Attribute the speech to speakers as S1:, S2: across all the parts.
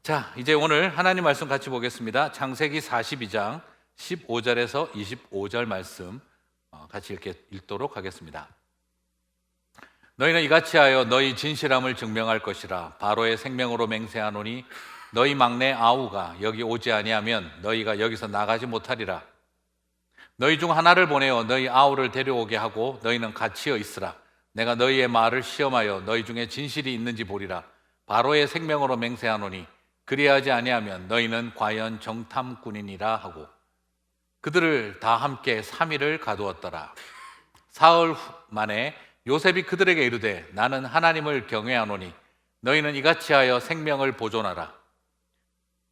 S1: 자, 이제 오늘 하나님 말씀 같이 보겠습니다. 창세기 42장 15절에서 25절 말씀 같이 이렇게 읽도록 하겠습니다. 너희는 이같이 하여 너희 진실함을 증명할 것이라. 바로의 생명으로 맹세하노니 너희 막내 아우가 여기 오지 아니하면 너희가 여기서 나가지 못하리라. 너희 중 하나를 보내어 너희 아우를 데려오게 하고 너희는 갇히어 있으라. 내가 너희의 말을 시험하여 너희 중에 진실이 있는지 보리라. 바로의 생명으로 맹세하노니 그리하지 아니하면 너희는 과연 정탐꾼이니라 하고 그들을 다 함께 3일을 가두었더라. 사흘 만에 요셉이 그들에게 이르되 나는 하나님을 경외하노니 너희는 이같이 하여 생명을 보존하라.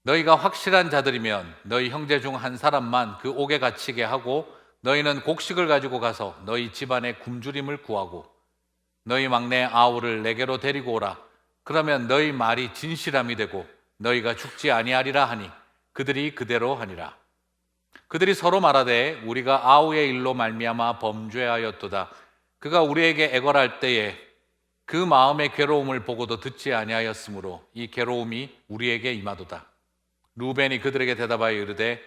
S1: 너희가 확실한 자들이면 너희 형제 중 한 사람만 그 옥에 갇히게 하고 너희는 곡식을 가지고 가서 너희 집안의 굶주림을 구하고 너희 막내 아우를 내게로 데리고 오라. 그러면 너희 말이 진실함이 되고 너희가 죽지 아니하리라 하니 그들이 그대로 하니라. 그들이 서로 말하되 우리가 아우의 일로 말미암아 범죄하였도다. 그가 우리에게 애걸할 때에 그 마음의 괴로움을 보고도 듣지 아니하였으므로 이 괴로움이 우리에게 임하도다. 루벤이 그들에게 대답하여 이르되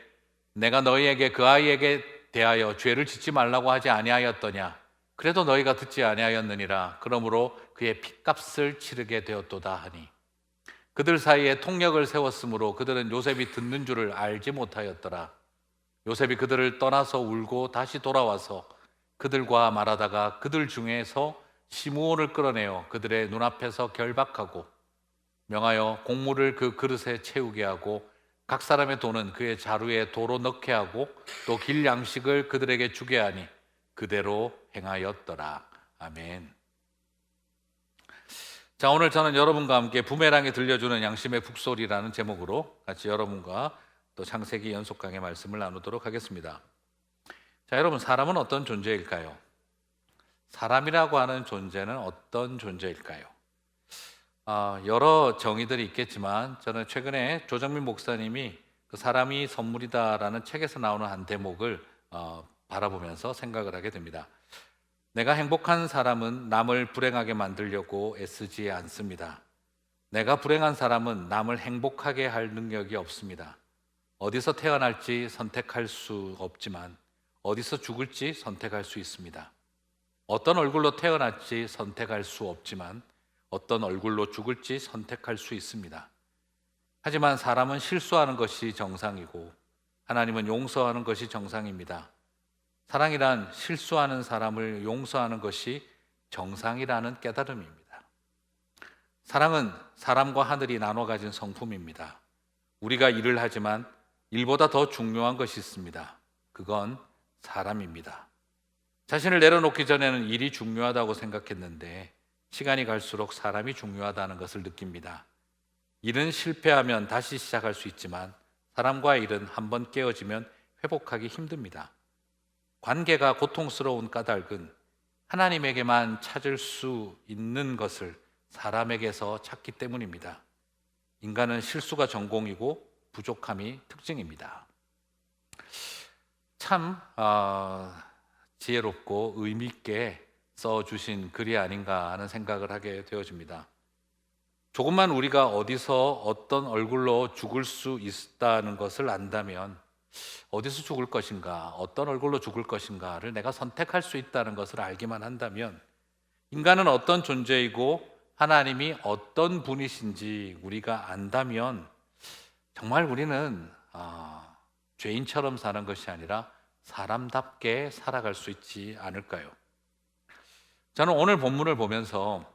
S1: 내가 너희에게 그 아이에게 대하여 죄를 짓지 말라고 하지 아니하였더냐. 그래도 너희가 듣지 아니하였느니라. 그러므로 그의 핏값을 치르게 되었도다 하니 그들 사이에 통역을 세웠으므로 그들은 요셉이 듣는 줄을 알지 못하였더라. 요셉이 그들을 떠나서 울고 다시 돌아와서 그들과 말하다가 그들 중에서 시므온을 끌어내어 그들의 눈앞에서 결박하고 명하여 곡물을 그 그릇에 채우게 하고 각 사람의 돈은 그의 자루에 도로 넣게 하고 또 길 양식을 그들에게 주게 하니 그대로 행하였더라. 아멘. 자, 오늘 저는 여러분과 함께 부메랑이 들려주는 양심의 북소리라는 제목으로 같이 여러분과 또 창세기 연속 강의 말씀을 나누도록 하겠습니다. 자, 여러분, 사람은 어떤 존재일까요? 사람이라고 하는 존재는 어떤 존재일까요? 여러 정의들이 있겠지만 저는 최근에 조정민 목사님이 그 사람이 선물이다라는 책에서 나오는 한 대목을 바라보면서 생각을 하게 됩니다. 내가 행복한 사람은 남을 불행하게 만들려고 애쓰지 않습니다. 내가 불행한 사람은 남을 행복하게 할 능력이 없습니다. 어디서 태어날지 선택할 수 없지만 어디서 죽을지 선택할 수 있습니다. 어떤 얼굴로 태어날지 선택할 수 없지만 어떤 얼굴로 죽을지 선택할 수 있습니다. 하지만 사람은 실수하는 것이 정상이고 하나님은 용서하는 것이 정상입니다. 사랑이란 실수하는 사람을 용서하는 것이 정상이라는 깨달음입니다. 사랑은 사람과 하늘이 나눠 가진 성품입니다. 우리가 일을 하지만 일보다 더 중요한 것이 있습니다. 그건 사람입니다. 자신을 내려놓기 전에는 일이 중요하다고 생각했는데 시간이 갈수록 사람이 중요하다는 것을 느낍니다. 일은 실패하면 다시 시작할 수 있지만 사람과의 일은 한번 깨어지면 회복하기 힘듭니다. 관계가 고통스러운 까닭은 하나님에게만 찾을 수 있는 것을 사람에게서 찾기 때문입니다. 인간은 실수가 전공이고 부족함이 특징입니다. 참 지혜롭고 의미 있게 써주신 글이 아닌가 하는 생각을 하게 되어집니다. 조금만 우리가 어디서 어떤 얼굴로 죽을 수 있다는 것을 안다면 어디서 죽을 것인가, 어떤 얼굴로 죽을 것인가를 내가 선택할 수 있다는 것을 알기만 한다면 인간은 어떤 존재이고 하나님이 어떤 분이신지 우리가 안다면 정말 우리는 죄인처럼 사는 것이 아니라 사람답게 살아갈 수 있지 않을까요? 저는 오늘 본문을 보면서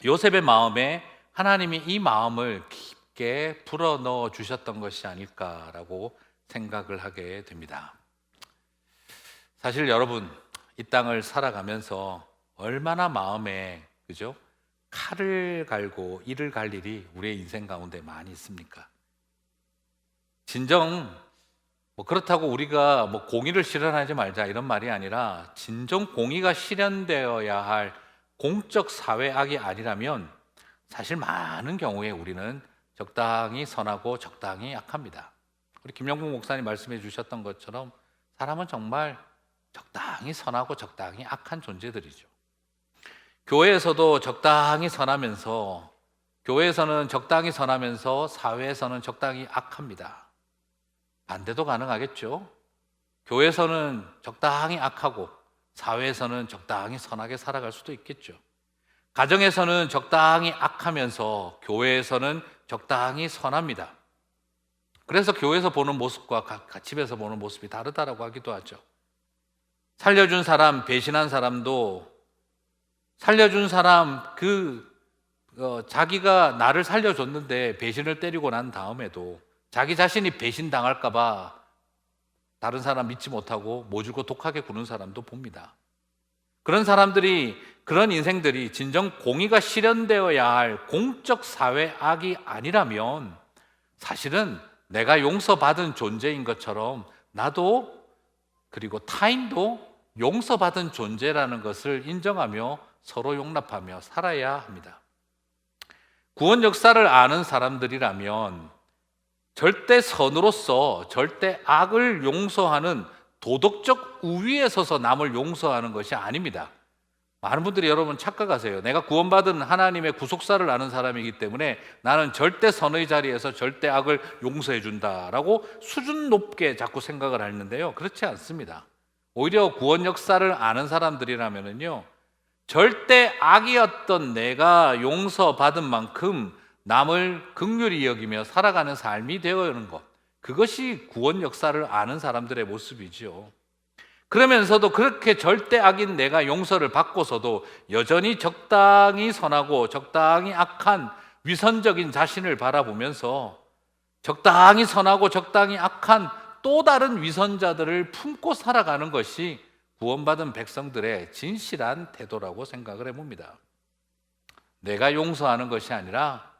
S1: 요셉의 마음에 하나님이 이 마음을 깊게 불어넣어 주셨던 것이 아닐까라고 생각을 하게 됩니다. 사실 여러분, 이 땅을 살아가면서 얼마나 마음에 칼을 갈고 이를 갈 일이 우리의 인생 가운데 많이 있습니까? 진정 그렇다고 우리가 공의를 실현하지 말자 이런 말이 아니라 진정 공의가 실현되어야 할 공적 사회악이 아니라면 사실 많은 경우에 우리는 적당히 선하고 적당히 악합니다. 우리 김영국 목사님 말씀해 주셨던 것처럼 사람은 정말 적당히 선하고 적당히 악한 존재들이죠. 교회에서도 적당히 선하면서 교회에서는 적당히 선하면서 사회에서는 적당히 악합니다. 반대도 가능하겠죠. 교회에서는 적당히 악하고 사회에서는 적당히 선하게 살아갈 수도 있겠죠. 가정에서는 적당히 악하면서 교회에서는 적당히 선합니다. 그래서 교회에서 보는 모습과 집에서 보는 모습이 다르다라고 하기도 하죠. 살려준 사람, 배신한 사람도 살려준 사람 자기가 나를 살려줬는데 배신을 때리고 난 다음에도 자기 자신이 배신당할까 봐 다른 사람 믿지 못하고 모질고 독하게 구는 사람도 봅니다. 그런 인생들이 진정 공의가 실현되어야 할 공적 사회 악이 아니라면 사실은 내가 용서받은 존재인 것처럼 나도 그리고 타인도 용서받은 존재라는 것을 인정하며 서로 용납하며 살아야 합니다. 구원 역사를 아는 사람들이라면 절대 선으로서 절대 악을 용서하는 도덕적 우위에 서서 남을 용서하는 것이 아닙니다. 많은 분들이 여러분 착각하세요. 내가 구원받은 하나님의 구속사를 아는 사람이기 때문에 나는 절대 선의 자리에서 절대 악을 용서해 준다라고 수준 높게 자꾸 생각을 하는데요. 그렇지 않습니다. 오히려 구원 역사를 아는 사람들이라면요, 절대 악이었던 내가 용서받은 만큼 남을 긍휼히 여기며 살아가는 삶이 되어오는 것, 그것이 구원 역사를 아는 사람들의 모습이지요. 그러면서도 그렇게 절대 악인 내가 용서를 받고서도 여전히 적당히 선하고 적당히 악한 위선적인 자신을 바라보면서 적당히 선하고 적당히 악한 또 다른 위선자들을 품고 살아가는 것이 구원받은 백성들의 진실한 태도라고 생각을 해봅니다. 내가 용서하는 것이 아니라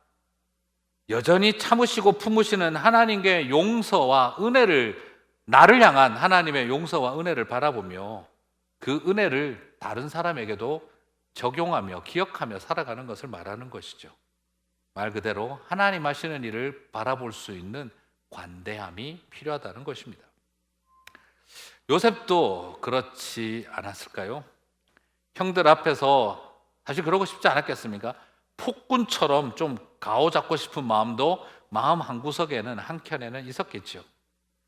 S1: 여전히 참으시고 품으시는 하나님의 용서와 은혜를, 나를 향한 하나님의 용서와 은혜를 바라보며 그 은혜를 다른 사람에게도 적용하며 기억하며 살아가는 것을 말하는 것이죠. 말 그대로 하나님 하시는 일을 바라볼 수 있는 관대함이 필요하다는 것입니다. 요셉도 그렇지 않았을까요? 형들 앞에서 사실 그러고 싶지 않았겠습니까? 폭군처럼 좀 가오잡고 싶은 마음도 마음 한구석에는, 한켠에는 있었겠죠.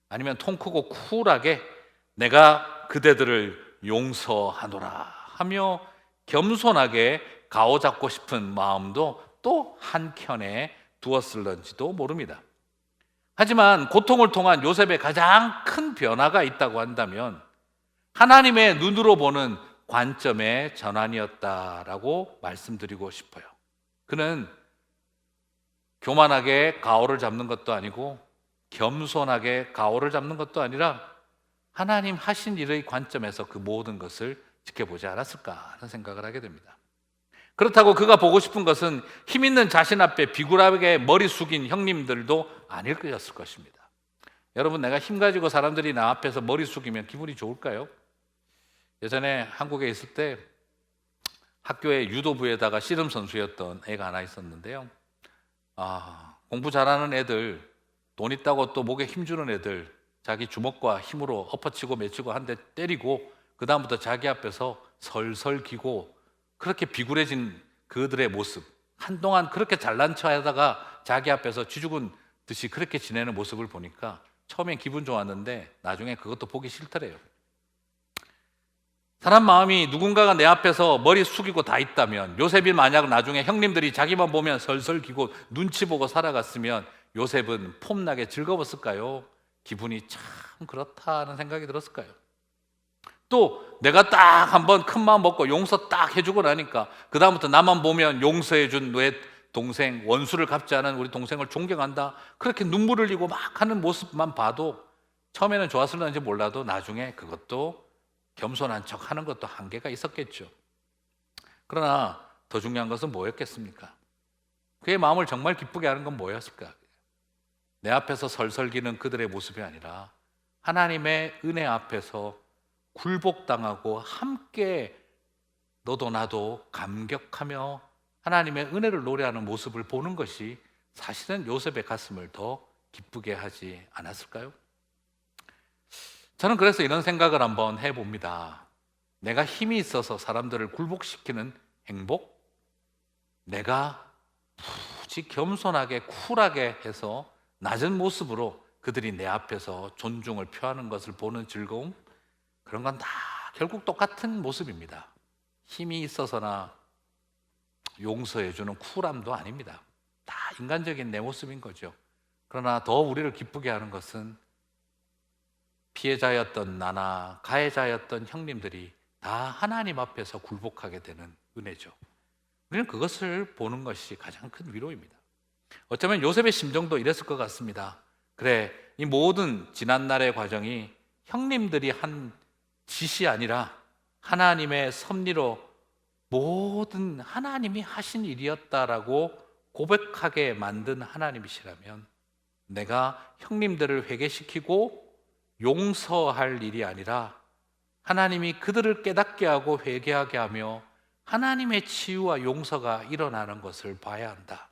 S1: 아니면 통 크고 쿨하게 내가 그대들을 용서하노라 하며 겸손하게 가오잡고 싶은 마음도 또 한켠에 두었을런지도 모릅니다. 하지만 고통을 통한 요셉의 가장 큰 변화가 있다고 한다면 하나님의 눈으로 보는 관점의 전환이었다라고 말씀드리고 싶어요. 그는 교만하게 가오를 잡는 것도 아니고 겸손하게 가오를 잡는 것도 아니라 하나님 하신 일의 관점에서 그 모든 것을 지켜보지 않았을까 하는 생각을 하게 됩니다. 그렇다고 그가 보고 싶은 것은 힘 있는 자신 앞에 비굴하게 머리 숙인 형님들도 아닐 것이었을 것입니다. 여러분, 내가 힘 가지고 사람들이 나 앞에서 머리 숙이면 기분이 좋을까요? 예전에 한국에 있을 때 학교의 유도부에다가 씨름 선수였던 애가 하나 있었는데요. 공부 잘하는 애들, 돈 있다고 또 목에 힘주는 애들, 자기 주먹과 힘으로 엎어치고 매치고 한 대 때리고 그 다음부터 자기 앞에서 설설 기고 그렇게 비굴해진 그들의 모습, 한동안 그렇게 잘난 척하다가 자기 앞에서 쥐죽은 듯이 그렇게 지내는 모습을 보니까 처음엔 기분 좋았는데 나중에 그것도 보기 싫더래요. 사람 마음이 누군가가 내 앞에서 머리 숙이고 다 있다면, 요셉이 만약 나중에 형님들이 자기만 보면 설설 기고 눈치 보고 살아갔으면 요셉은 폼나게 즐거웠을까요? 기분이 참 그렇다는 생각이 들었을까요? 또 내가 딱 한번 큰 마음 먹고 용서 딱 해주고 나니까 그 다음부터 나만 보면 용서해준 내 동생, 원수를 갚지 않은 우리 동생을 존경한다, 그렇게 눈물 흘리고 막 하는 모습만 봐도 처음에는 좋았을는지 몰라도 나중에 그것도 겸손한 척 하는 것도 한계가 있었겠죠. 그러나 더 중요한 것은 뭐였겠습니까? 그의 마음을 정말 기쁘게 하는 건 뭐였을까? 내 앞에서 설설기는 그들의 모습이 아니라 하나님의 은혜 앞에서 굴복당하고 함께 너도 나도 감격하며 하나님의 은혜를 노래하는 모습을 보는 것이 사실은 요셉의 가슴을 더 기쁘게 하지 않았을까요? 저는 그래서 이런 생각을 한번 해봅니다. 내가 힘이 있어서 사람들을 굴복시키는 행복? 내가 없이 겸손하게 쿨하게 해서 낮은 모습으로 그들이 내 앞에서 존중을 표하는 것을 보는 즐거움, 그런 건 다 결국 똑같은 모습입니다. 힘이 있어서나 용서해주는 쿨함도 아닙니다. 다 인간적인 내 모습인 거죠. 그러나 더 우리를 기쁘게 하는 것은 피해자였던 나나 가해자였던 형님들이 다 하나님 앞에서 굴복하게 되는 은혜죠. 우리는 그것을 보는 것이 가장 큰 위로입니다. 어쩌면 요셉의 심정도 이랬을 것 같습니다. 그래, 이 모든 지난날의 과정이 형님들이 한 짓이 아니라 하나님의 섭리로 모든 하나님이 하신 일이었다라고 고백하게 만든 하나님이시라면 내가 형님들을 회개시키고 용서할 일이 아니라 하나님이 그들을 깨닫게 하고 회개하게 하며 하나님의 치유와 용서가 일어나는 것을 봐야 한다.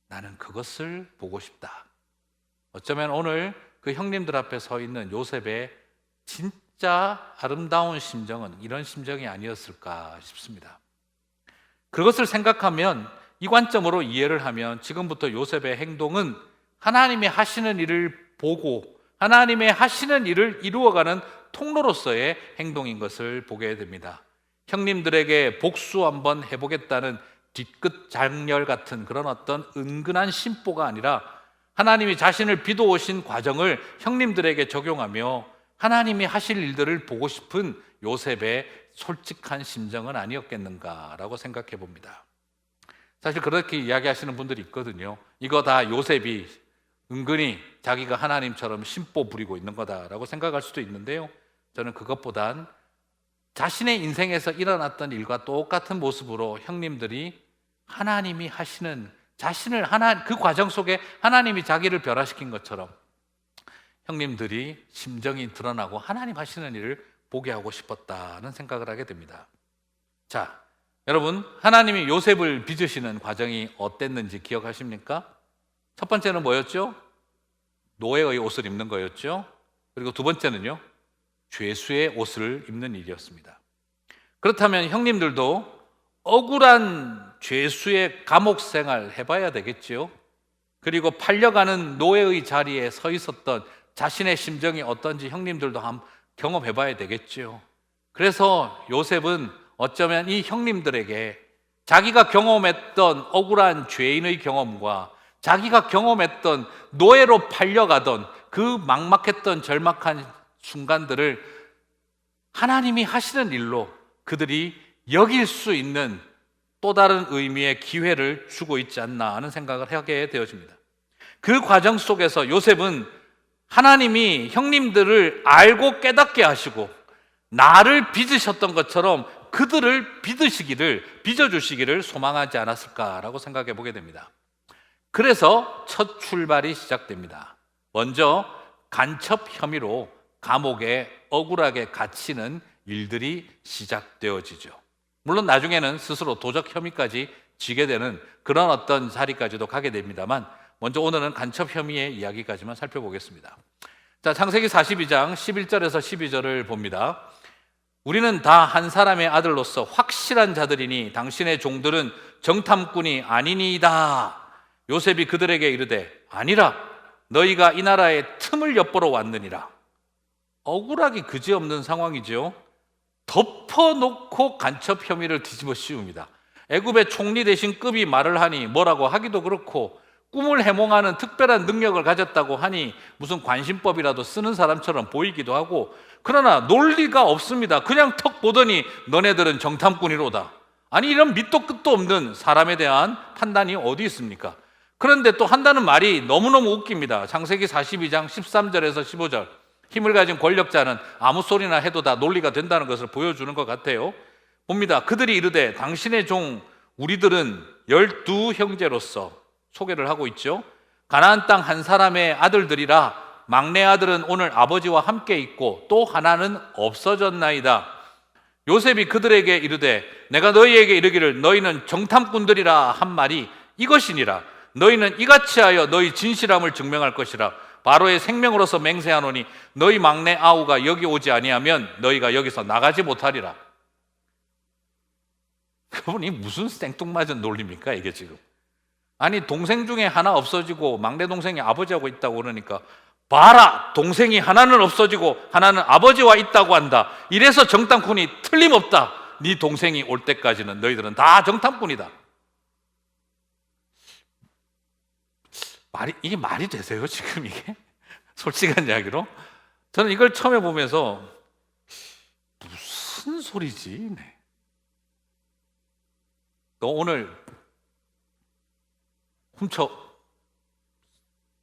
S1: 나는 그것을 보고 싶다. 어쩌면 오늘 그 형님들 앞에 서 있는 요셉의 진짜 아름다운 심정은 이런 심정이 아니었을까 싶습니다. 그것을 생각하면, 이 관점으로 이해를 하면 지금부터 요셉의 행동은 하나님이 하시는 일을 보고 하나님의 하시는 일을 이루어가는 통로로서의 행동인 것을 보게 됩니다. 형님들에게 복수 한번 해보겠다는 뒤끝 장렬 같은 그런 어떤 은근한 심보가 아니라 하나님이 자신을 비도오신 과정을 형님들에게 적용하며 하나님이 하실 일들을 보고 싶은 요셉의 솔직한 심정은 아니었겠는가라고 생각해 봅니다. 사실 그렇게 이야기하시는 분들이 있거든요. 이거 다 요셉이 은근히 자기가 하나님처럼 심보 부리고 있는 거다라고 생각할 수도 있는데요, 저는 그것보단 자신의 인생에서 일어났던 일과 똑같은 모습으로 형님들이 하나님이 하시는 자신을 그 과정 속에 하나님이 자기를 변화시킨 것처럼 형님들이 심정이 드러나고 하나님 하시는 일을 보게 하고 싶었다는 생각을 하게 됩니다. 자, 여러분, 하나님이 요셉을 빚으시는 과정이 어땠는지 기억하십니까? 첫 번째는 뭐였죠? 노예의 옷을 입는 거였죠. 그리고 두 번째는요, 죄수의 옷을 입는 일이었습니다. 그렇다면 형님들도 억울한 죄수의 감옥 생활 해봐야 되겠죠. 그리고 팔려가는 노예의 자리에 서 있었던 자신의 심정이 어떤지 형님들도 한번 경험해봐야 되겠죠. 그래서 요셉은 어쩌면 이 형님들에게 자기가 경험했던 억울한 죄인의 경험과 자기가 경험했던 노예로 팔려가던 그 막막했던 절박한 순간들을 하나님이 하시는 일로 그들이 여길 수 있는 또 다른 의미의 기회를 주고 있지 않나 하는 생각을 하게 되어집니다. 그 과정 속에서 요셉은 하나님이 형님들을 알고 깨닫게 하시고 나를 빚으셨던 것처럼 그들을 빚어주시기를 소망하지 않았을까라고 생각해 보게 됩니다. 그래서 첫 출발이 시작됩니다. 먼저 간첩 혐의로 감옥에 억울하게 갇히는 일들이 시작되어지죠. 물론 나중에는 스스로 도적 혐의까지 지게 되는 그런 어떤 자리까지도 가게 됩니다만, 먼저 오늘은 간첩 혐의의 이야기까지만 살펴보겠습니다. 자, 창세기 42장 11절에서 12절을 봅니다. 우리는 다 한 사람의 아들로서 확실한 자들이니 당신의 종들은 정탐꾼이 아니니이다. 요셉이 그들에게 이르되 아니라 너희가 이 나라의 틈을 엿보러 왔느니라. 억울하기 그지없는 상황이죠. 덮어놓고 간첩 혐의를 뒤집어 씌웁니다. 애굽의 총리 대신 급이 말을 하니 뭐라고 하기도 그렇고, 꿈을 해몽하는 특별한 능력을 가졌다고 하니 무슨 관심법이라도 쓰는 사람처럼 보이기도 하고, 그러나 논리가 없습니다. 그냥 턱 보더니 너네들은 정탐꾼이로다. 아니, 이런 밑도 끝도 없는 사람에 대한 판단이 어디 있습니까? 그런데 또 한다는 말이 너무너무 웃깁니다. 창세기 42장 13절에서 15절. 힘을 가진 권력자는 아무 소리나 해도 다 논리가 된다는 것을 보여주는 것 같아요. 봅니다. 그들이 이르되 당신의 종 우리들은 12 형제로서 소개를 하고 있죠. 가나안 땅 한 사람의 아들들이라. 막내 아들은 오늘 아버지와 함께 있고 또 하나는 없어졌나이다. 요셉이 그들에게 이르되 내가 너희에게 이르기를 너희는 정탐꾼들이라 한 말이 이것이니라. 너희는 이같이 하여 너희 진실함을 증명할 것이라. 바로의 생명으로서 맹세하노니 너희 막내 아우가 여기 오지 아니하면 너희가 여기서 나가지 못하리라. 그분이 무슨 생뚱맞은 논리입니까 이게 지금? 아니 동생 중에 하나 없어지고 막내 동생이 아버지하고 있다고 그러니까 봐라, 동생이 하나는 없어지고 하나는 아버지와 있다고 한다. 이래서 정탐꾼이 틀림없다. 네 동생이 올 때까지는 너희들은 다 정탐꾼이다. 이게 말이 되세요 지금 이게? 솔직한 이야기로 저는 이걸 처음에 보면서 무슨 소리지? 네. 너 오늘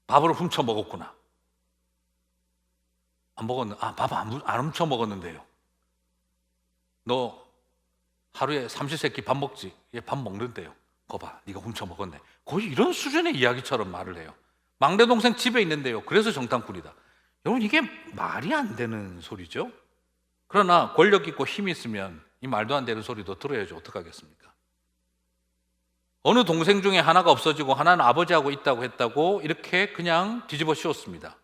S1: 밥을 훔쳐 먹었구나. 안 먹었는? 밥 안 훔쳐 먹었는데요. 너 하루에 삼시세끼 밥 먹지? 얘 밥 먹는데요. 거 봐, 네가 훔쳐 먹었네. 거의 이런 수준의 이야기처럼 말을 해요. 막내 동생 집에 있는데요. 그래서 정탐꾼이다. 여러분 이게 말이 안 되는 소리죠. 그러나 권력 있고 힘이 있으면 이 말도 안 되는 소리도 들어야죠. 어떡하겠습니까? 어느 동생 중에 하나가 없어지고 하나는 아버지하고 있다고 했다고 이렇게 그냥 뒤집어 씌웠습니다.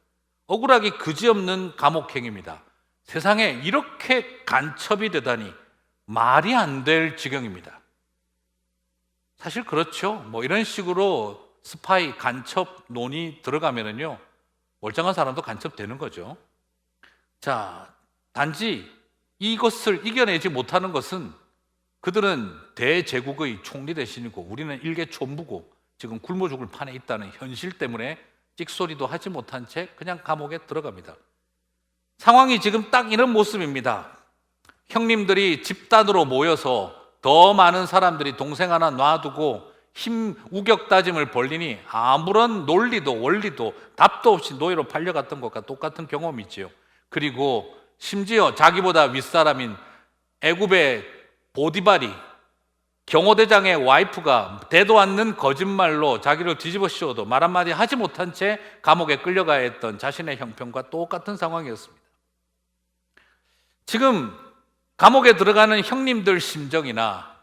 S1: 억울하기 그지없는 감옥행입니다. 세상에 이렇게 간첩이 되다니 말이 안 될 지경입니다. 사실 그렇죠. 뭐 이런 식으로 스파이 간첩 논이 들어가면은요, 멀쩡한 사람도 간첩되는 거죠. 자, 단지 이것을 이겨내지 못하는 것은 그들은 대제국의 총리 대신이고 우리는 일개 촌부고 지금 굶어 죽을 판에 있다는 현실 때문에 찍소리도 하지 못한 채 그냥 감옥에 들어갑니다. 상황이 지금 딱 이런 모습입니다. 형님들이 집단으로 모여서 더 많은 사람들이 동생 하나 놔두고 힘 우격다짐을 벌리니 아무런 논리도 원리도 답도 없이 노예로 팔려갔던 것과 똑같은 경험이지요. 그리고 심지어 자기보다 윗사람인 애굽의 보디발이 경호대장의 와이프가 대도 않는 거짓말로 자기를 뒤집어 씌워도 말 한마디 하지 못한 채 감옥에 끌려가야 했던 자신의 형편과 똑같은 상황이었습니다. 지금 감옥에 들어가는 형님들 심정이나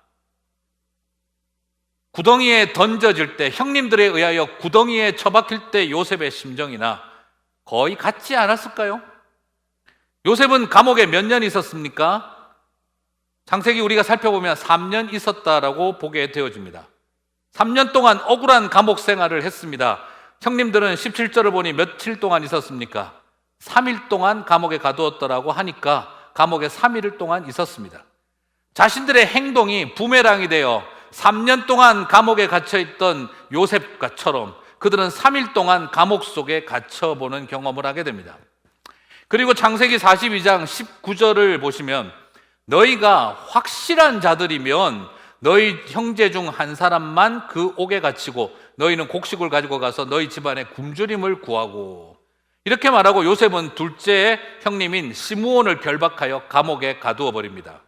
S1: 구덩이에 던져질 때 형님들에 의하여 구덩이에 처박힐 때 요셉의 심정이나 거의 같지 않았을까요? 요셉은 감옥에 몇 년 있었습니까? 창세기 우리가 살펴보면 3년 있었다라고 보게 되어집니다. 3년 동안 억울한 감옥 생활을 했습니다. 형님들은 17절을 보니 며칠 동안 있었습니까? 3일 동안 감옥에 가두었더라고 하니까 감옥에 3일 동안 있었습니다. 자신들의 행동이 부메랑이 되어 3년 동안 감옥에 갇혀있던 요셉과처럼 그들은 3일 동안 감옥 속에 갇혀보는 경험을 하게 됩니다. 그리고 창세기 42장 19절을 보시면 너희가 확실한 자들이면 너희 형제 중 한 사람만 그 옥에 갇히고 너희는 곡식을 가지고 가서 너희 집안의 굶주림을 구하고, 이렇게 말하고 요셉은 둘째 형님인 시므온을 결박하여 감옥에 가두어 버립니다.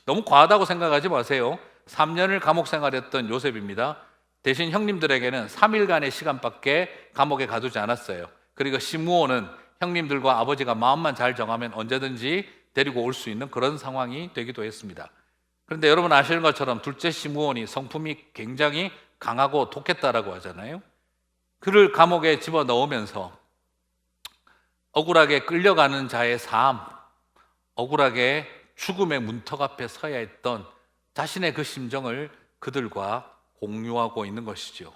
S1: 너무 과하다고 생각하지 마세요. 3년을 감옥 생활했던 요셉입니다. 대신 형님들에게는 3일간의 시간밖에 감옥에 가두지 않았어요. 그리고 시므온은 형님들과 아버지가 마음만 잘 정하면 언제든지 데리고 올 수 있는 그런 상황이 되기도 했습니다. 그런데 여러분 아시는 것처럼 둘째 시므온이 성품이 굉장히 강하고 독했다라고 하잖아요. 그를 감옥에 집어넣으면서 억울하게 끌려가는 자의 삶, 억울하게 죽음의 문턱 앞에 서야 했던 자신의 그 심정을 그들과 공유하고 있는 것이죠.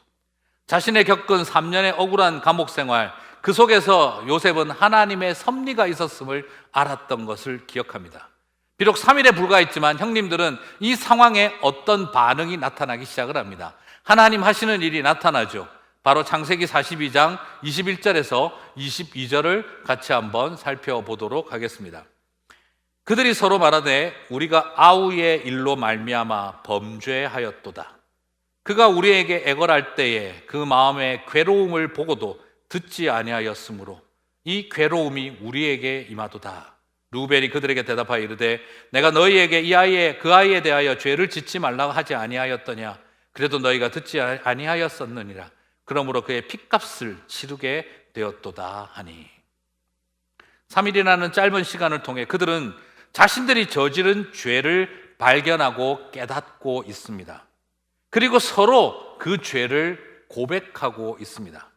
S1: 자신의 겪은 3년의 억울한 감옥 생활, 그 속에서 요셉은 하나님의 섭리가 있었음을 알았던 것을 기억합니다. 비록 3일에 불과했지만 형님들은 이 상황에 어떤 반응이 나타나기 시작을 합니다. 하나님 하시는 일이 나타나죠. 바로 창세기 42장 21절에서 22절을 같이 한번 살펴보도록 하겠습니다. 그들이 서로 말하되 우리가 아우의 일로 말미암아 범죄하였도다. 그가 우리에게 애걸할 때에 그 마음의 괴로움을 보고도 듣지 아니하였으므로 이 괴로움이 우리에게 임하도다. 루벨이 그들에게 대답하여 이르되 내가 너희에게 그 아이에 대하여 죄를 짓지 말라고 하지 아니하였더냐. 그래도 너희가 듣지 아니하였었느니라. 그러므로 그의 핏값을 치르게 되었도다 하니. 3일이라는 짧은 시간을 통해 그들은 자신들이 저지른 죄를 발견하고 깨닫고 있습니다. 그리고 서로 그 죄를 고백하고 있습니다.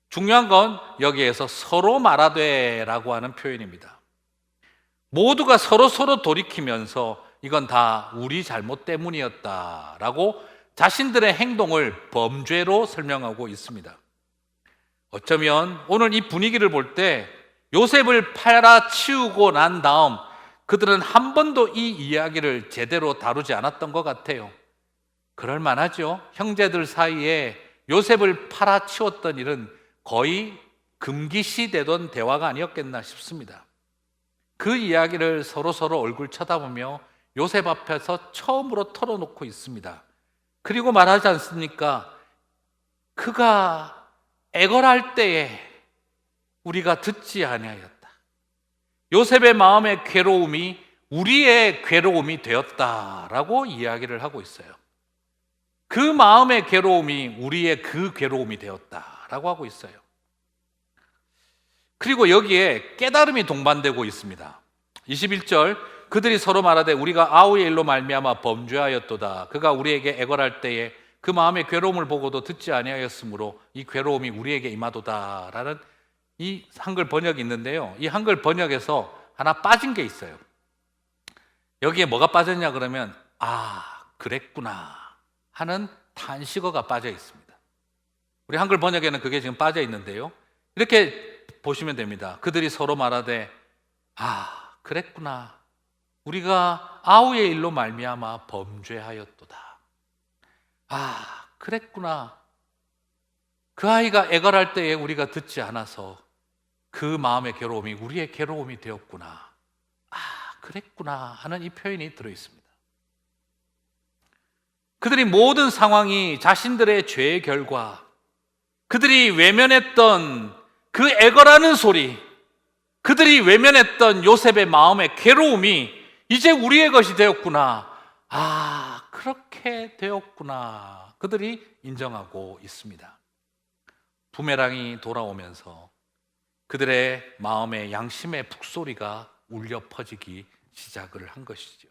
S1: 중요한 건 여기에서 서로 말하되라고 하는 표현입니다. 모두가 서로 돌이키면서 이건 다 우리 잘못 때문이었다라고 자신들의 행동을 범죄로 설명하고 있습니다. 어쩌면 오늘 이 분위기를 볼 때 요셉을 팔아치우고 난 다음 그들은 한 번도 이 이야기를 제대로 다루지 않았던 것 같아요. 그럴 만하죠. 형제들 사이에 요셉을 팔아치웠던 일은 거의 금기시되던 대화가 아니었겠나 싶습니다. 그 이야기를 서로 얼굴 쳐다보며 요셉 앞에서 처음으로 털어놓고 있습니다. 그리고 말하지 않습니까? 그가 애걸할 때에 우리가 듣지 아니하였다. 요셉의 마음의 괴로움이 우리의 괴로움이 되었다라고 이야기를 하고 있어요. 그 마음의 괴로움이 우리의 그 괴로움이 되었다라고 하고 있어요. 그리고 여기에 깨달음이 동반되고 있습니다. 21절, 그들이 서로 말하되 우리가 아우의 일로 말미암아 범죄하였도다. 그가 우리에게 애걸할 때에 그 마음의 괴로움을 보고도 듣지 아니하였으므로 이 괴로움이 우리에게 임하도다라는 이 한글 번역이 있는데요. 이 한글 번역에서 하나 빠진 게 있어요. 여기에 뭐가 빠졌냐 그러면 그랬구나 하는 탄식어가 빠져 있습니다. 우리 한글 번역에는 그게 지금 빠져 있는데요. 이렇게 보시면 됩니다. 그들이 서로 말하되 그랬구나. 우리가 아우의 일로 말미암아 범죄하였도다. 그랬구나. 그 아이가 애걸할 때에 우리가 듣지 않아서 그 마음의 괴로움이 우리의 괴로움이 되었구나. 그랬구나 하는 이 표현이 들어있습니다. 그들이 모든 상황이 자신들의 죄의 결과, 그들이 외면했던 그 애걸하는 소리, 그들이 외면했던 요셉의 마음의 괴로움이 이제 우리의 것이 되었구나. 그렇게 되었구나. 그들이 인정하고 있습니다. 부메랑이 돌아오면서 그들의 마음의 양심의 북소리가 울려 퍼지기 시작을 한 것이죠.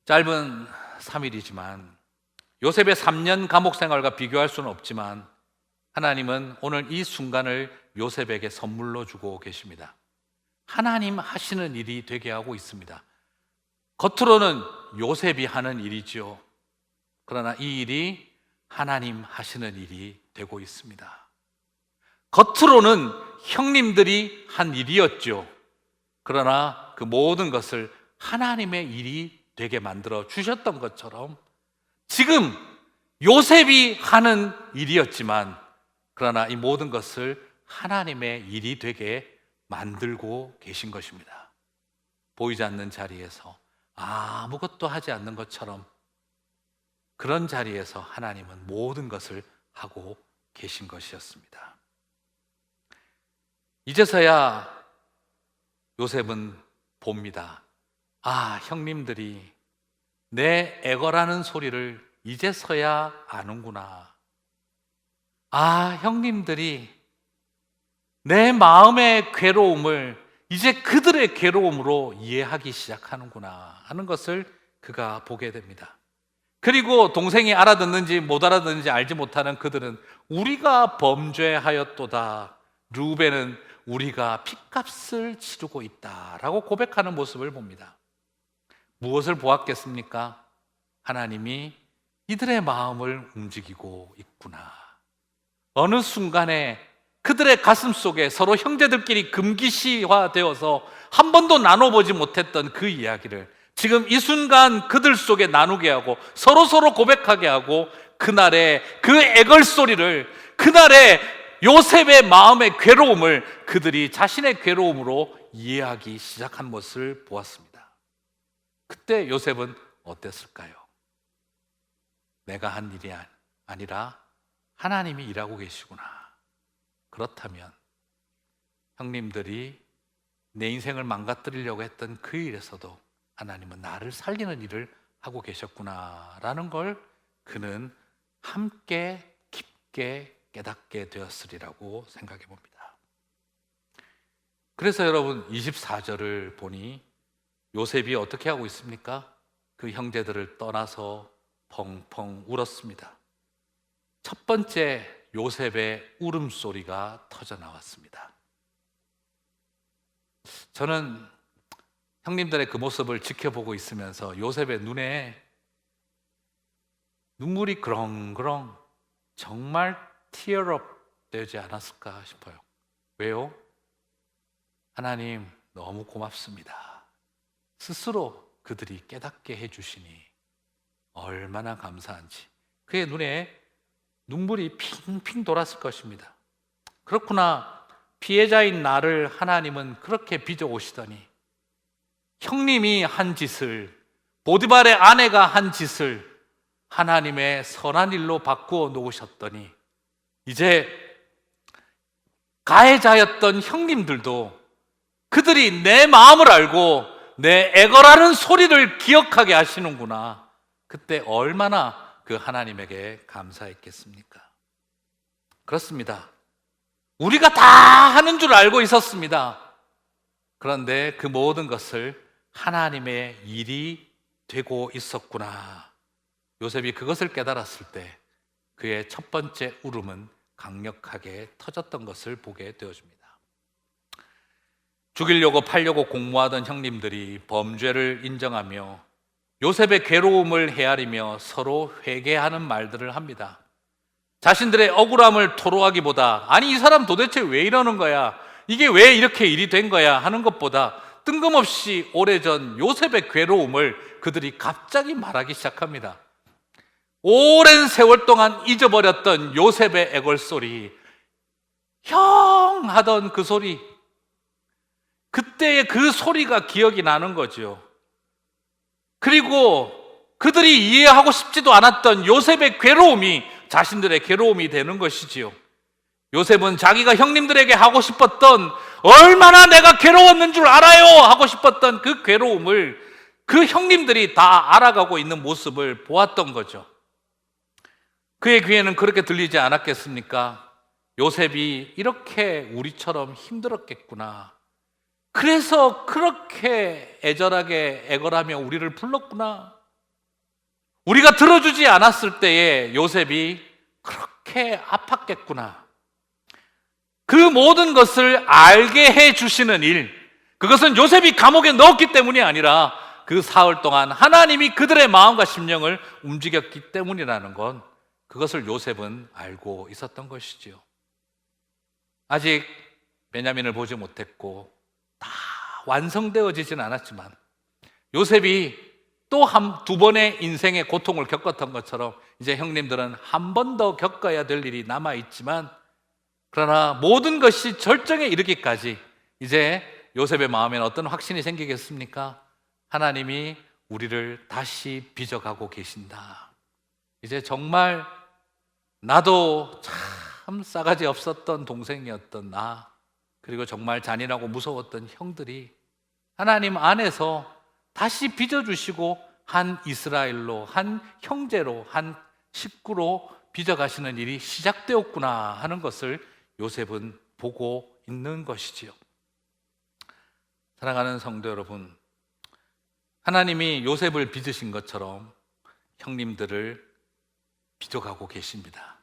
S1: 짧은 3일이지만 요셉의 3년 감옥 생활과 비교할 수는 없지만 하나님은 오늘 이 순간을 요셉에게 선물로 주고 계십니다. 하나님 하시는 일이 되게 하고 있습니다. 겉으로는 요셉이 하는 일이죠. 그러나 이 일이 하나님 하시는 일이 되고 있습니다. 겉으로는 형님들이 한 일이었죠. 그러나 그 모든 것을 하나님의 일이 되게 만들어 주셨던 것처럼 지금 요셉이 하는 일이었지만 그러나 이 모든 것을 하나님의 일이 되게 만들고 계신 것입니다. 보이지 않는 자리에서 아무것도 하지 않는 것처럼 그런 자리에서 하나님은 모든 것을 하고 계신 것이었습니다. 이제서야 요셉은 봅니다. 형님들이 내 애걸하는 소리를 이제서야 아는구나. 형님들이 내 마음의 괴로움을 이제 그들의 괴로움으로 이해하기 시작하는구나 하는 것을 그가 보게 됩니다. 그리고 동생이 알아듣는지 못 알아듣는지 알지 못하는 그들은 우리가 범죄하였도다. 르우벤은 우리가 핏값을 치르고 있다라고 고백하는 모습을 봅니다. 무엇을 보았겠습니까? 하나님이 이들의 마음을 움직이고 있구나. 어느 순간에 그들의 가슴 속에 서로 형제들끼리 금기시화되어서 한 번도 나눠보지 못했던 그 이야기를 지금 이 순간 그들 속에 나누게 하고 서로 고백하게 하고 그날의 그 애걸소리를, 그날의 요셉의 마음의 괴로움을 그들이 자신의 괴로움으로 이해하기 시작한 것을 보았습니다. 그때 요셉은 어땠을까요? 내가 한 일이 아니라 하나님이 일하고 계시구나. 그렇다면 형님들이 내 인생을 망가뜨리려고 했던 그 일에서도 하나님은 나를 살리는 일을 하고 계셨구나라는 걸 그는 함께 깊게 깨닫게 되었으리라고 생각해 봅니다. 그래서 여러분 24절을 보니 요셉이 어떻게 하고 있습니까? 그 형제들을 떠나서 펑펑 울었습니다. 첫 번째 요셉의 울음소리가 터져 나왔습니다. 저는 형님들의 그 모습을 지켜보고 있으면서 요셉의 눈에 눈물이 그렁그렁 정말 티어업 되지 않았을까 싶어요. 왜요? 하나님 너무 고맙습니다. 스스로 그들이 깨닫게 해주시니 얼마나 감사한지 그의 눈에 눈물이 핑핑 돌았을 것입니다. 그렇구나. 피해자인 나를 하나님은 그렇게 빚어오시더니 형님이 한 짓을, 보디발의 아내가 한 짓을 하나님의 선한 일로 바꾸어 놓으셨더니 이제 가해자였던 형님들도 그들이 내 마음을 알고 내 애걸하는 소리를 기억하게 하시는구나. 그때 얼마나 그 하나님에게 감사했겠습니까? 그렇습니다. 우리가 다 하는 줄 알고 있었습니다. 그런데 그 모든 것을 하나님의 일이 되고 있었구나. 요셉이 그것을 깨달았을 때 그의 첫 번째 울음은 강력하게 터졌던 것을 보게 되어집니다. 죽이려고 팔려고 공모하던 형님들이 범죄를 인정하며 요셉의 괴로움을 헤아리며 서로 회개하는 말들을 합니다. 자신들의 억울함을 토로하기보다 아니 이 사람 도대체 왜 이러는 거야? 이게 왜 이렇게 일이 된 거야? 하는 것보다 뜬금없이 오래전 요셉의 괴로움을 그들이 갑자기 말하기 시작합니다. 오랜 세월 동안 잊어버렸던 요셉의 애걸소리, 형 하던 그 소리, 그때의 그 소리가 기억이 나는 거죠. 그리고 그들이 이해하고 싶지도 않았던 요셉의 괴로움이 자신들의 괴로움이 되는 것이지요. 요셉은 자기가 형님들에게 하고 싶었던, 얼마나 내가 괴로웠는 줄 알아요 하고 싶었던 그 괴로움을 그 형님들이 다 알아가고 있는 모습을 보았던 거죠. 그의 귀에는 그렇게 들리지 않았겠습니까? 요셉이 이렇게 우리처럼 힘들었겠구나. 그래서 그렇게 애절하게 애걸하며 우리를 불렀구나. 우리가 들어주지 않았을 때에 요셉이 그렇게 아팠겠구나. 그 모든 것을 알게 해주시는 일, 그것은 요셉이 감옥에 넣었기 때문이 아니라 그 사흘 동안 하나님이 그들의 마음과 심령을 움직였기 때문이라는 건 그것을 요셉은 알고 있었던 것이지요. 아직 베냐민을 보지 못했고 다 완성되어지진 않았지만 요셉이 또 두 번의 인생의 고통을 겪었던 것처럼 이제 형님들은 한 번 더 겪어야 될 일이 남아있지만, 그러나 모든 것이 절정에 이르기까지 이제 요셉의 마음에는 어떤 확신이 생기겠습니까? 하나님이 우리를 다시 빚어가고 계신다. 이제 정말 나도 참 싸가지 없었던 동생이었던 나, 그리고 정말 잔인하고 무서웠던 형들이 하나님 안에서 다시 빚어주시고 한 이스라엘로, 한 형제로, 한 식구로 빚어가시는 일이 시작되었구나 하는 것을 요셉은 보고 있는 것이지요. 사랑하는 성도 여러분, 하나님이 요셉을 빚으신 것처럼 형님들을 빚어가고 계십니다.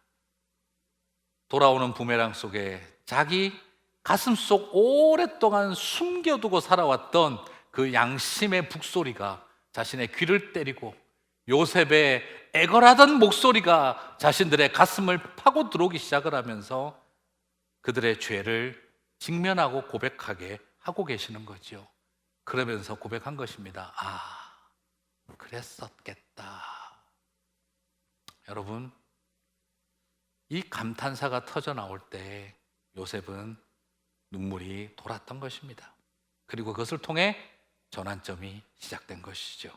S1: 돌아오는 부메랑 속에 자기 가슴속 오랫동안 숨겨두고 살아왔던 그 양심의 북소리가 자신의 귀를 때리고 요셉의 애걸하던 목소리가 자신들의 가슴을 파고 들어오기 시작을 하면서 그들의 죄를 직면하고 고백하게 하고 계시는 거죠. 그러면서 고백한 것입니다. 아, 그랬었겠다. 여러분, 이 감탄사가 터져 나올 때 요셉은 눈물이 돌았던 것입니다. 그리고 그것을 통해 전환점이 시작된 것이죠.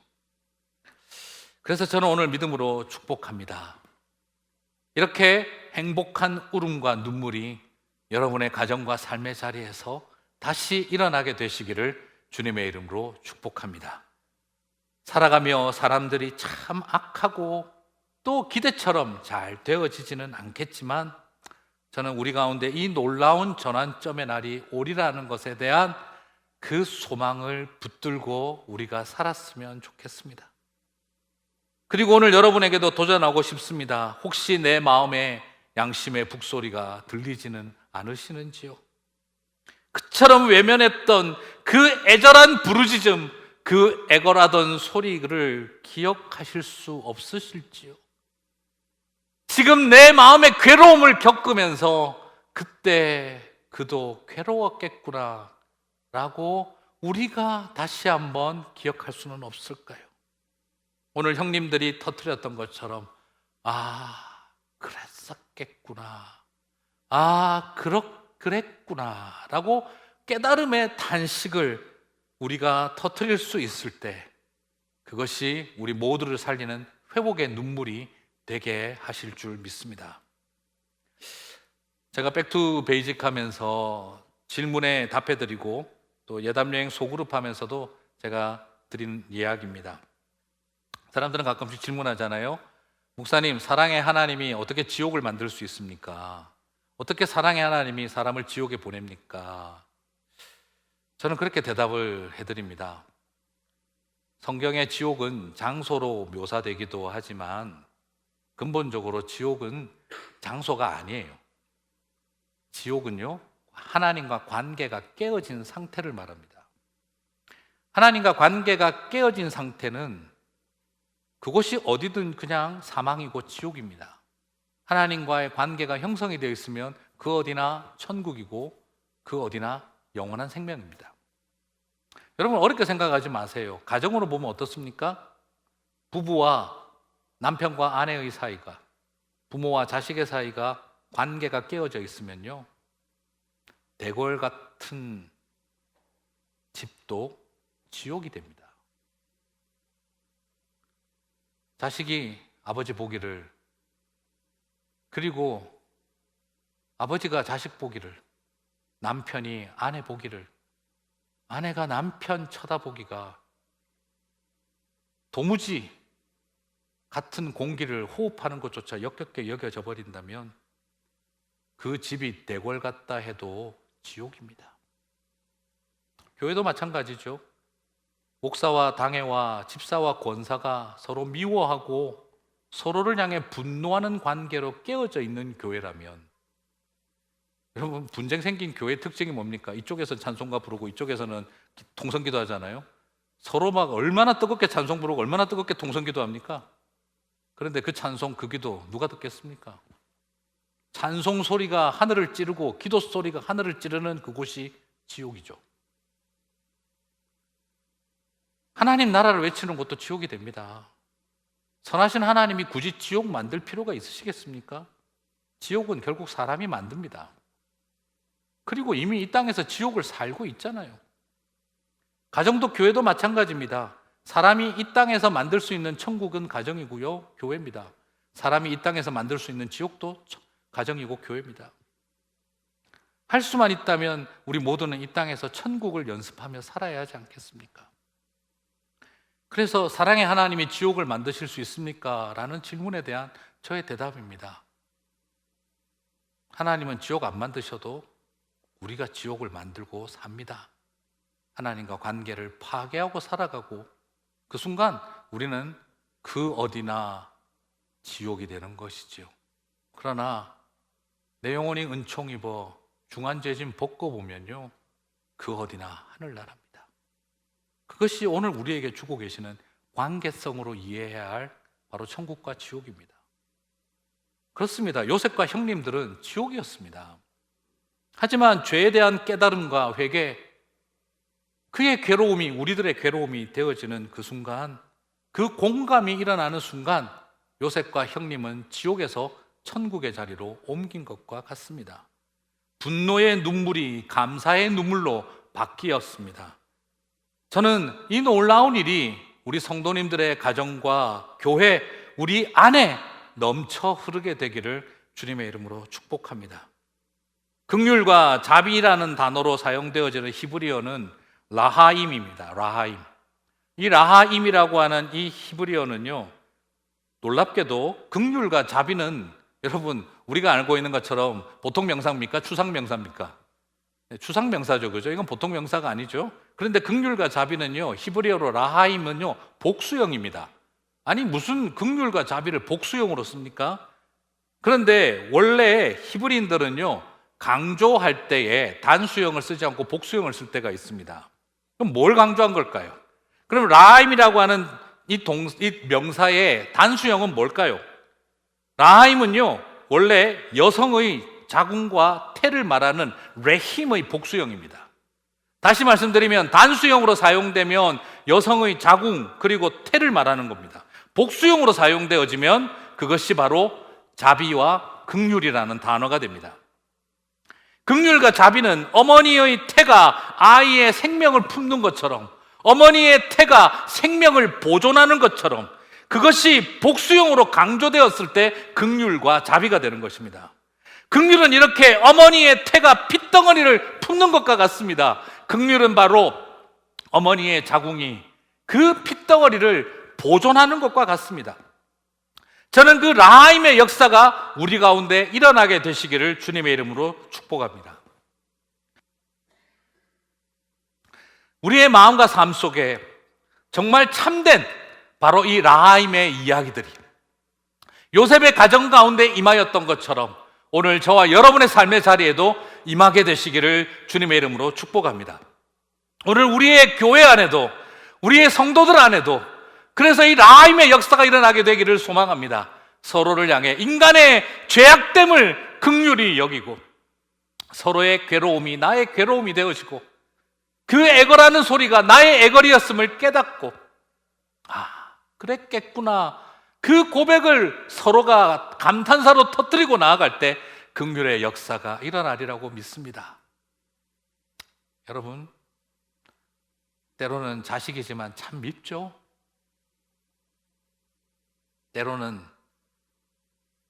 S1: 그래서 저는 오늘 믿음으로 축복합니다. 이렇게 행복한 울음과 눈물이 여러분의 가정과 삶의 자리에서 다시 일어나게 되시기를 주님의 이름으로 축복합니다. 살아가며 사람들이 참 악하고 또 기대처럼 잘 되어지지는 않겠지만 저는 우리 가운데 이 놀라운 전환점의 날이 오리라는 것에 대한 그 소망을 붙들고 우리가 살았으면 좋겠습니다. 그리고 오늘 여러분에게도 도전하고 싶습니다. 혹시 내 마음에 양심의 북소리가 들리지는 않으시는지요? 그처럼 외면했던 그 애절한 부르짖음, 그 애걸하던 소리를 기억하실 수 없으실지요? 지금 내 마음의 괴로움을 겪으면서 그때 그도 괴로웠겠구나 라고 우리가 다시 한번 기억할 수는 없을까요? 오늘 형님들이 터뜨렸던 것처럼 그랬었겠구나, 그랬구나 라고 깨달음의 탄식을 우리가 터뜨릴 수 있을 때 그것이 우리 모두를 살리는 회복의 눈물이 되게 하실 줄 믿습니다. 제가 백투 베이직 하면서 질문에 답해드리고 또 예담여행 소그룹 하면서도 제가 드린 이야기입니다. 사람들은 가끔씩 질문하잖아요. 목사님, 사랑의 하나님이 어떻게 지옥을 만들 수 있습니까? 어떻게 사랑의 하나님이 사람을 지옥에 보냅니까? 저는 그렇게 대답을 해드립니다. 성경의 지옥은 장소로 묘사되기도 하지만 근본적으로 지옥은 장소가 아니에요. 지옥은요, 하나님과 관계가 깨어진 상태를 말합니다. 하나님과 관계가 깨어진 상태는 그곳이 어디든 그냥 사망이고 지옥입니다. 하나님과의 관계가 형성이 되어 있으면 그 어디나 천국이고 그 어디나 영원한 생명입니다. 여러분, 어렵게 생각하지 마세요. 가정으로 보면 어떻습니까? 부부와 남편과 아내의 사이가, 부모와 자식의 사이가 관계가 깨어져 있으면요, 대궐 같은 집도 지옥이 됩니다. 자식이 아버지 보기를, 그리고 아버지가 자식 보기를, 남편이 아내 보기를, 아내가 남편 쳐다보기가 도무지 같은 공기를 호흡하는 것조차 역겹게 여겨져 버린다면 그 집이 대궐 같다 해도 지옥입니다. 교회도 마찬가지죠. 목사와 당회와 집사와 권사가 서로 미워하고 서로를 향해 분노하는 관계로 깨어져 있는 교회라면, 여러분, 분쟁 생긴 교회의 특징이 뭡니까? 이쪽에서 찬송가 부르고 이쪽에서는 통성기도 하잖아요. 서로 막 얼마나 뜨겁게 찬송 부르고 얼마나 뜨겁게 통성기도 합니까? 그런데 그 찬송, 그 기도 누가 듣겠습니까? 찬송 소리가 하늘을 찌르고 기도 소리가 하늘을 찌르는 그곳이 지옥이죠. 하나님 나라를 외치는 것도 지옥이 됩니다. 선하신 하나님이 굳이 지옥 만들 필요가 있으시겠습니까? 지옥은 결국 사람이 만듭니다. 그리고 이미 이 땅에서 지옥을 살고 있잖아요. 가정도 교회도 마찬가지입니다. 사람이 이 땅에서 만들 수 있는 천국은 가정이고요, 교회입니다. 사람이 이 땅에서 만들 수 있는 지옥도 가정이고 교회입니다. 할 수만 있다면 우리 모두는 이 땅에서 천국을 연습하며 살아야 하지 않겠습니까? 그래서 사랑의 하나님이 지옥을 만드실 수 있습니까? 라는 질문에 대한 저의 대답입니다. 하나님은 지옥 안 만드셔도 우리가 지옥을 만들고 삽니다. 하나님과 관계를 파괴하고 살아가고 그 순간 우리는 그 어디나 지옥이 되는 것이지요. 그러나 내 영혼이 은총 입어 중한죄짐 벗고 보면요, 그 어디나 하늘나라입니다. 그것이 오늘 우리에게 주고 계시는 관계성으로 이해해야 할 바로 천국과 지옥입니다. 그렇습니다. 요셉과 형님들은 지옥이었습니다. 하지만 죄에 대한 깨달음과 회개, 그의 괴로움이 우리들의 괴로움이 되어지는 그 순간, 그 공감이 일어나는 순간 요셉과 형님은 지옥에서 천국의 자리로 옮긴 것과 같습니다. 분노의 눈물이 감사의 눈물로 바뀌었습니다. 저는 이 놀라운 일이 우리 성도님들의 가정과 교회, 우리 안에 넘쳐 흐르게 되기를 주님의 이름으로 축복합니다. 긍휼과 자비라는 단어로 사용되어지는 히브리어는 라하임입니다. 라하임. 이 라하임이라고 하는 이 히브리어는요, 놀랍게도 긍휼과 자비는 여러분 우리가 알고 있는 것처럼 보통 명사입니까? 추상 명사입니까? 네, 추상 명사죠, 그죠? 이건 보통 명사가 아니죠. 그런데 긍휼과 자비는요, 히브리어로 라하임은요, 복수형입니다. 아니, 무슨 긍휼과 자비를 복수형으로 씁니까? 그런데 원래 히브리인들은요, 강조할 때에 단수형을 쓰지 않고 복수형을 쓸 때가 있습니다. 그럼 뭘 강조한 걸까요? 그럼 라하임이라고 하는 이 명사의 단수형은 뭘까요? 라하임은요, 원래 여성의 자궁과 태를 말하는 레힘의 복수형입니다. 다시 말씀드리면 단수형으로 사용되면 여성의 자궁 그리고 태를 말하는 겁니다. 복수형으로 사용되어지면 그것이 바로 자비와 긍휼이라는 단어가 됩니다. 긍휼과 자비는 어머니의 태가 아이의 생명을 품는 것처럼, 어머니의 태가 생명을 보존하는 것처럼, 그것이 복수형으로 강조되었을 때 긍휼과 자비가 되는 것입니다. 긍휼은 이렇게 어머니의 태가 핏덩어리를 품는 것과 같습니다. 긍휼은 바로 어머니의 자궁이 그 핏덩어리를 보존하는 것과 같습니다. 저는 그 라하임의 역사가 우리 가운데 일어나게 되시기를 주님의 이름으로 축복합니다. 우리의 마음과 삶 속에 정말 참된 바로 이 라하임의 이야기들이 요셉의 가정 가운데 임하였던 것처럼 오늘 저와 여러분의 삶의 자리에도 임하게 되시기를 주님의 이름으로 축복합니다. 오늘 우리의 교회 안에도, 우리의 성도들 안에도, 그래서 이 라하임의 역사가 일어나게 되기를 소망합니다. 서로를 향해 인간의 죄악됨을 긍휼히 여기고 서로의 괴로움이 나의 괴로움이 되어지고 그 애걸하는 소리가 나의 애걸이었음을 깨닫고, 그랬겠구나, 그 고백을 서로가 감탄사로 터뜨리고 나아갈 때 긍휼의 역사가 일어나리라고 믿습니다. 여러분, 때로는 자식이지만 참 밉죠? 때로는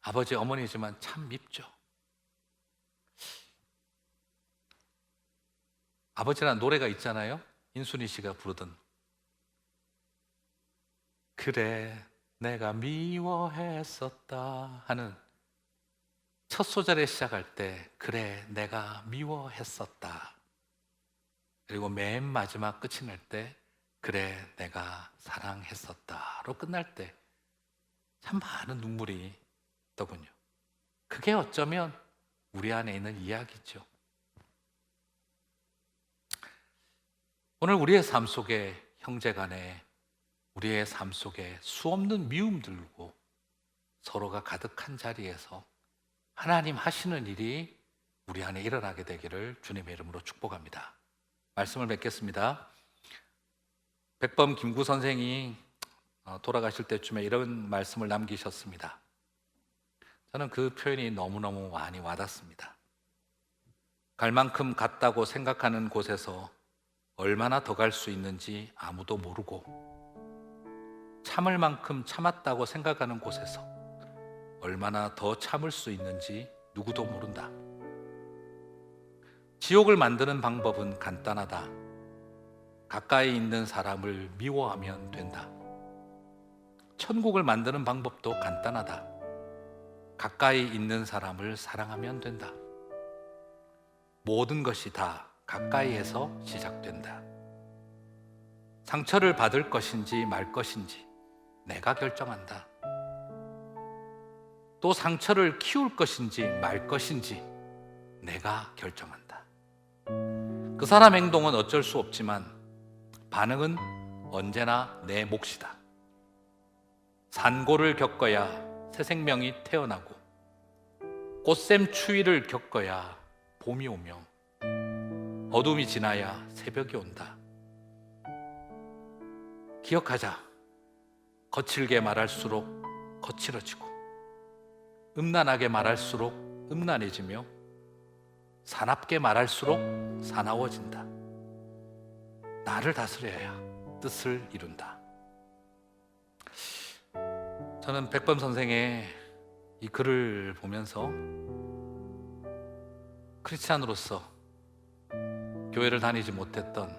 S1: 아버지, 어머니지만 참 밉죠? 아버지라는 노래가 있잖아요. 인순이 씨가 부르던 그래 내가 미워했었다 하는 첫 소절에 시작할 때 그래 내가 미워했었다, 그리고 맨 마지막 끝이 날 때 그래 내가 사랑했었다로 끝날 때 참 많은 눈물이 더군요. 그게 어쩌면 우리 안에 있는 이야기죠. 오늘 우리의 삶 속에 형제간에, 우리의 삶 속에 수없는 미움들고 서로가 가득한 자리에서 하나님 하시는 일이 우리 안에 일어나게 되기를 주님의 이름으로 축복합니다. 말씀을 맺겠습니다. 백범 김구 선생이 돌아가실 때쯤에 이런 말씀을 남기셨습니다. 저는 그 표현이 너무너무 많이 와닿습니다. 갈 만큼 갔다고 생각하는 곳에서 얼마나 더 갈 수 있는지 아무도 모르고, 참을 만큼 참았다고 생각하는 곳에서 얼마나 더 참을 수 있는지 누구도 모른다. 지옥을 만드는 방법은 간단하다. 가까이 있는 사람을 미워하면 된다. 천국을 만드는 방법도 간단하다. 가까이 있는 사람을 사랑하면 된다. 모든 것이 다 가까이에서 시작된다. 상처를 받을 것인지 말 것인지 내가 결정한다. 또 상처를 키울 것인지 말 것인지 내가 결정한다. 그 사람 행동은 어쩔 수 없지만 반응은 언제나 내 몫이다. 산고를 겪어야 새 생명이 태어나고 꽃샘 추위를 겪어야 봄이 오며 어둠이 지나야 새벽이 온다. 기억하자. 거칠게 말할수록 거칠어지고 음란하게 말할수록 음란해지며 사납게 말할수록 사나워진다. 나를 다스려야 뜻을 이룬다. 저는 백범 선생의 이 글을 보면서 크리스찬으로서 교회를 다니지 못했던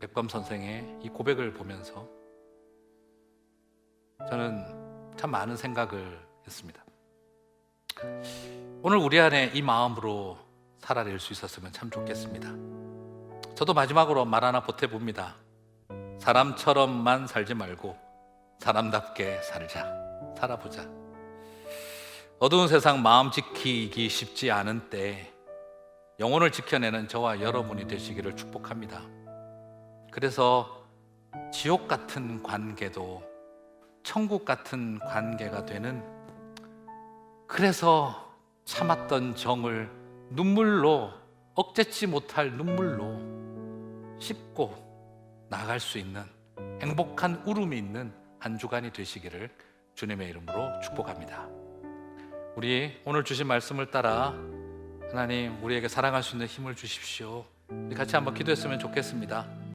S1: 백범 선생의 이 고백을 보면서 저는 참 많은 생각을 했습니다. 오늘 우리 안에 이 마음으로 살아낼 수 있었으면 참 좋겠습니다. 저도 마지막으로 말 하나 보태봅니다. 사람처럼만 살지 말고 사람답게 살아보자. 어두운 세상 마음 지키기 쉽지 않은 때 영혼을 지켜내는 저와 여러분이 되시기를 축복합니다. 그래서 지옥 같은 관계도 천국 같은 관계가 되는 그래서 참았던 정을 눈물로, 억제치 못할 눈물로 씹고 나갈 수 있는 행복한 울음이 있는 한 주간이 되시기를 주님의 이름으로 축복합니다. 우리 오늘 주신 말씀을 따라 하나님, 우리에게 사랑할 수 있는 힘을 주십시오. 우리 같이 한번 기도했으면 좋겠습니다.